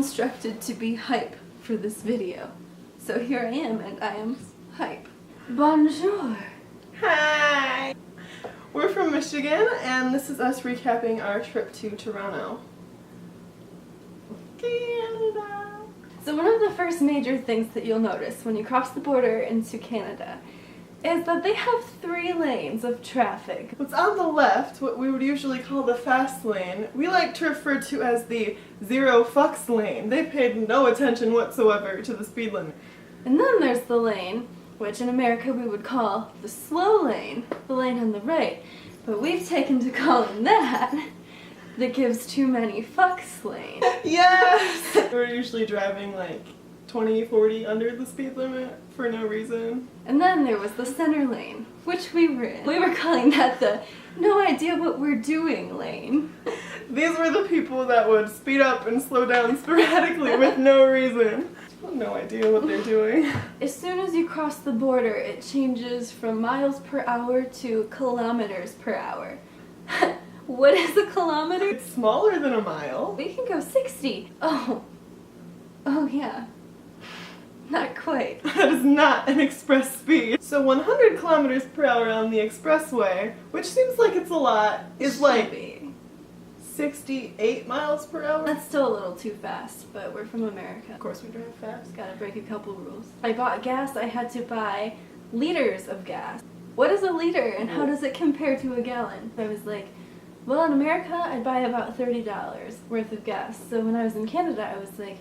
instructed to be hype for this video. So here I am, and I am hype. Bonjour! Hi! We're from Michigan, and this is us recapping our trip to Toronto, Canada. So one of the first major things that you'll notice when you cross the border into Canada is that they have 3 lanes of traffic. What's on the left, what we would usually call the fast lane, we like to refer to as the zero fucks lane. They paid no attention whatsoever to the speed limit. And then there's the lane, which in America we would call the slow lane, the lane on the right. But we've taken to calling that the gives too many fucks lane. Yes! We're usually driving like 20, 40 under the speed limit for no reason. And then there was the center lane, which we were in. We were calling that the no idea what we're doing lane. These were the people that would speed up and slow down sporadically with no reason. No idea what they're doing. As soon as you cross the border, it changes from miles per hour to kilometers per hour. What is a kilometer? It's smaller than a mile. We can go 60. Oh yeah. Not quite. That is not an express speed. So 100 kilometers per hour on the expressway, which seems like it's a lot, is like 68 miles per hour. That's still a little too fast, but we're from America. Of course we drive fast. Gotta break a couple rules. I bought gas, I had to buy liters of gas. What is a liter and how does it compare to a gallon? I was like, well, in America I'd buy about $30 worth of gas. So when I was in Canada I was like,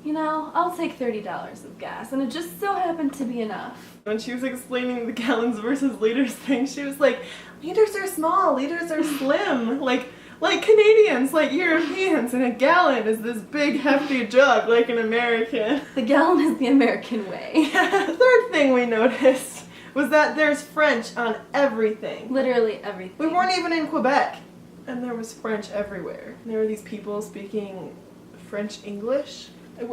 you know, I'll take $30 of gas, and it just so happened to be enough. When she was explaining the gallons versus liters thing, she was like, liters are small, liters are slim, like Canadians, like Europeans, and a gallon is this big hefty jug like an American. The gallon is the American way. The third thing we noticed was that there's French on everything. Literally everything. We weren't even in Quebec, and there was French everywhere. There were these people speaking French English.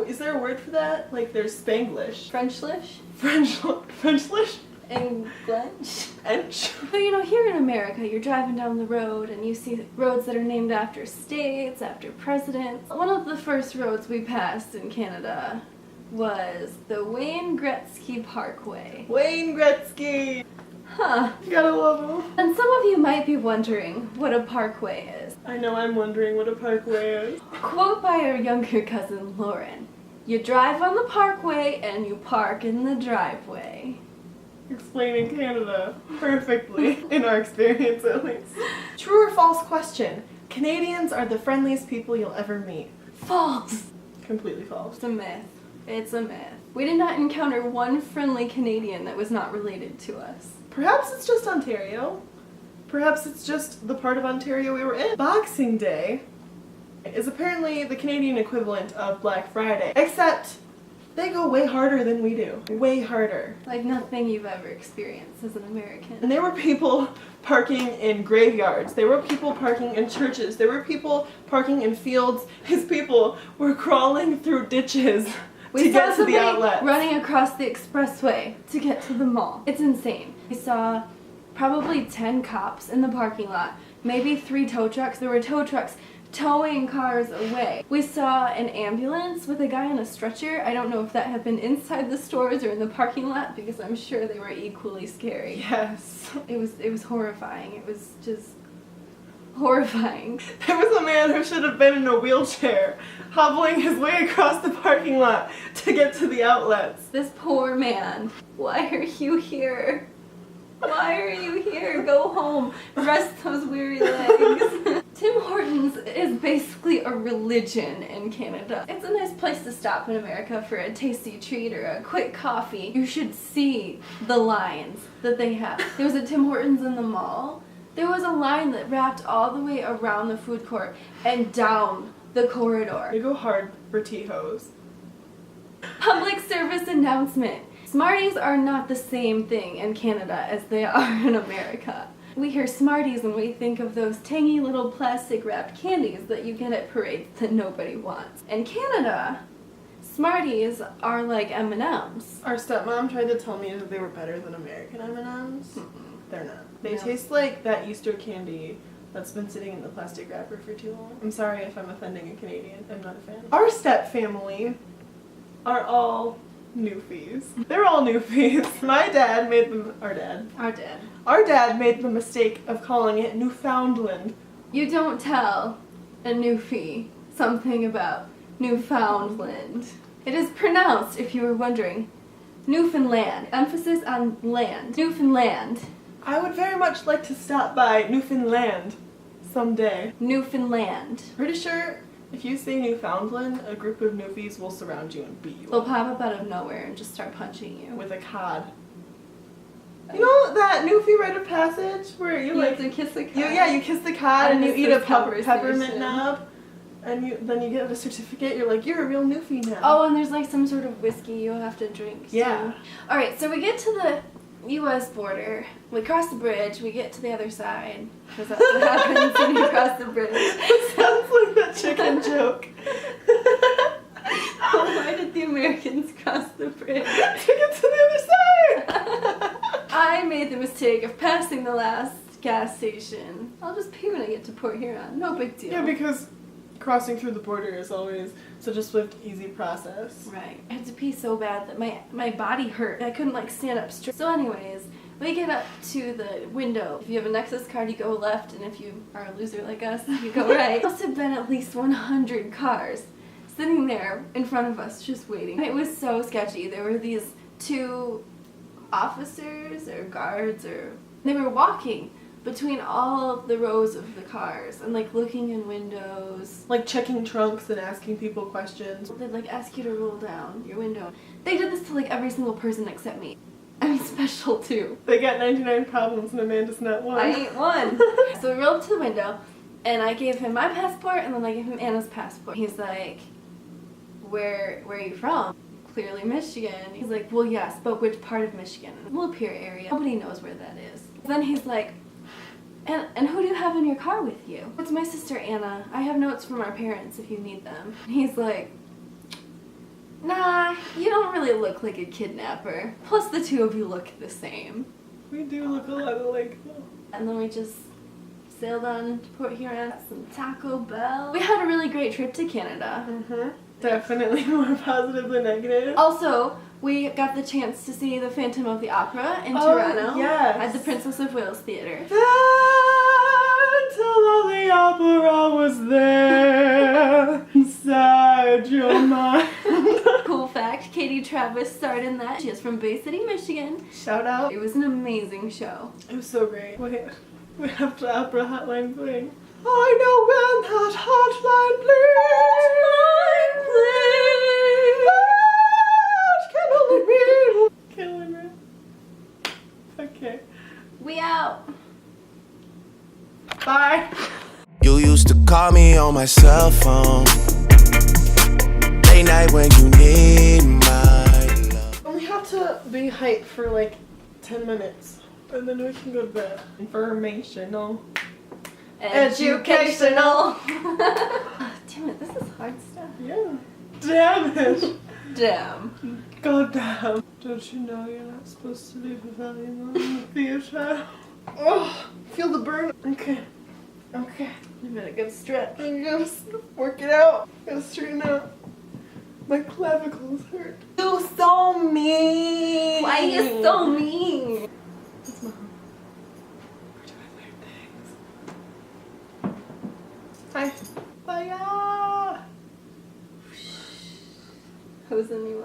Is there a word for that? Like there's Spanglish. Frenchlish? Frenchlish? English? English? But you know, here in America, you're driving down the road and you see roads that are named after states, after presidents. One of the first roads we passed in Canada was the Wayne Gretzky Parkway. Wayne Gretzky! Huh. You gotta love him. And some of you might be wondering what a parkway is. I know I'm wondering what a parkway is. Quote by our younger cousin Lauren, "You drive on the parkway and you park in the driveway." Explaining Canada perfectly, in our experience at least. True or false question. Canadians are the friendliest people you'll ever meet. False. Completely false. It's a myth. It's a myth. We did not encounter one friendly Canadian that was not related to us. Perhaps it's just Ontario. Perhaps it's just the part of Ontario we were in. Boxing Day is apparently the Canadian equivalent of Black Friday, except they go way harder than we do. Way harder. Like nothing you've ever experienced as an American. And there were people parking in graveyards. There were people parking in churches. There were people parking in fields. These people were crawling through ditches to get to the outlet. Running across the expressway to get to the mall. It's insane. We saw probably 10 cops in the parking lot, maybe 3 tow trucks. There were tow trucks towing cars away. We saw an ambulance with a guy on a stretcher. I don't know if that happened inside the stores or in the parking lot because I'm sure they were equally scary. Yes. It was horrifying. It was just horrifying. There was a man who should have been in a wheelchair, hobbling his way across the parking lot to get to the outlets. This poor man. Why are you here? Why are you here? Go home. Rest those weary legs. Tim Hortons is basically a religion in Canada. It's a nice place to stop in America for a tasty treat or a quick coffee. You should see the lines that they have. There was a Tim Hortons in the mall. There was a line that wrapped all the way around the food court and down the corridor. They go hard for T-Hos. Public service announcement. Smarties are not the same thing in Canada as they are in America. We hear Smarties and we think of those tangy little plastic wrapped candies that you get at parades that nobody wants. In Canada, Smarties are like M&Ms. Our stepmom tried to tell me that they were better than American M&Ms. They're not. They No. taste like that Easter candy that's been sitting in the plastic wrapper for too long. I'm sorry if I'm offending a Canadian. I'm not a fan. Our step family are all newfies. They're all newfies. My dad made them. Our dad. Our dad made the mistake of calling it Newfoundland. You don't tell a newfie something about Newfoundland. It is pronounced, if you were wondering, Newfoundland. Emphasis on land. Newfoundland. I would very much like to stop by Newfoundland someday. Newfoundland. Pretty sure if you say Newfoundland, a group of newfies will surround you and beat you They'll up pop up out of nowhere and just start punching you. with a cod. You know that newfie rite of passage where you have to kiss the cod. you kiss the cod and you this eat a is conversation. peppermint nub, and then you get a certificate. You're like, you're a real newfie now. Oh, and there's like some sort of whiskey you have to drink. Yeah. Too. All right, so we get to the U.S. border. We cross the bridge. We get to the other side because that's what happens when you cross the bridge. It sounds like that chicken joke. Why did the Americans cross the bridge? To get to the other side. I made the mistake of passing the last gas station. I'll just pee when I get to Port Huron. No big deal. Yeah, because crossing through the border is always such a swift, easy process. Right. I had to pee so bad that my body hurt. I couldn't like stand up straight. So anyways, we get up to the window. If you have a Nexus card, you go left, and if you are a loser like us, you go right. There must have been at least 100 cars sitting there in front of us just waiting. It was so sketchy. There were these two officers or guards, or they were walking between all of the rows of the cars and like looking in windows. Like checking trunks and asking people questions. They'd like ask you to roll down your window. They did this to like every single person except me. I'm special too. They got 99 problems and Amanda's not one. I ain't one. So we rolled up to the window and I gave him my passport and then I gave him Anna's passport. He's like, where are you from? Clearly Michigan. He's like, well yes, but which part of Michigan? Lapeer area. Nobody knows where that is. Then he's like, and who do you have in your car with you? It's my sister Anna. I have notes from our parents if you need them. And he's like, nah, you don't really look like a kidnapper. Plus the two of you look the same. We do look a lot alike though. And then we just sailed on to Port Huron, some Taco Bell. We had a really great trip to Canada. Mm-hmm. Definitely more positive than negative. Also, we got the chance to see the Phantom of the Opera in Toronto. Yes. At the Princess of Wales Theatre. Phantom of the Opera was there inside your mind. Cool fact, Katie Travis starred in that. She is from Bay City, Michigan. Shout out. It was an amazing show. It was so great. Wait, we have the opera hotline bling. I know when that hotline blings. That can only mean killing me. Okay. We out. Bye. You used to call me on my cell phone late night when you need my love. And we have to be hyped for like 10 minutes. And then we can go to bed. Informational. Educational. Damn it, this is hard stuff. Yeah. Damn it. Damn. God damn. Don't you know you're not supposed to leave the volume on in the theater? Oh, feel the burn. Okay. Okay. You've been a good stretch. I'm gonna work it out. Gotta straighten out. My clavicles hurt. You're so mean. Why are you so mean? That's my home. Where do I wear things? Hi. Bye. Who's the new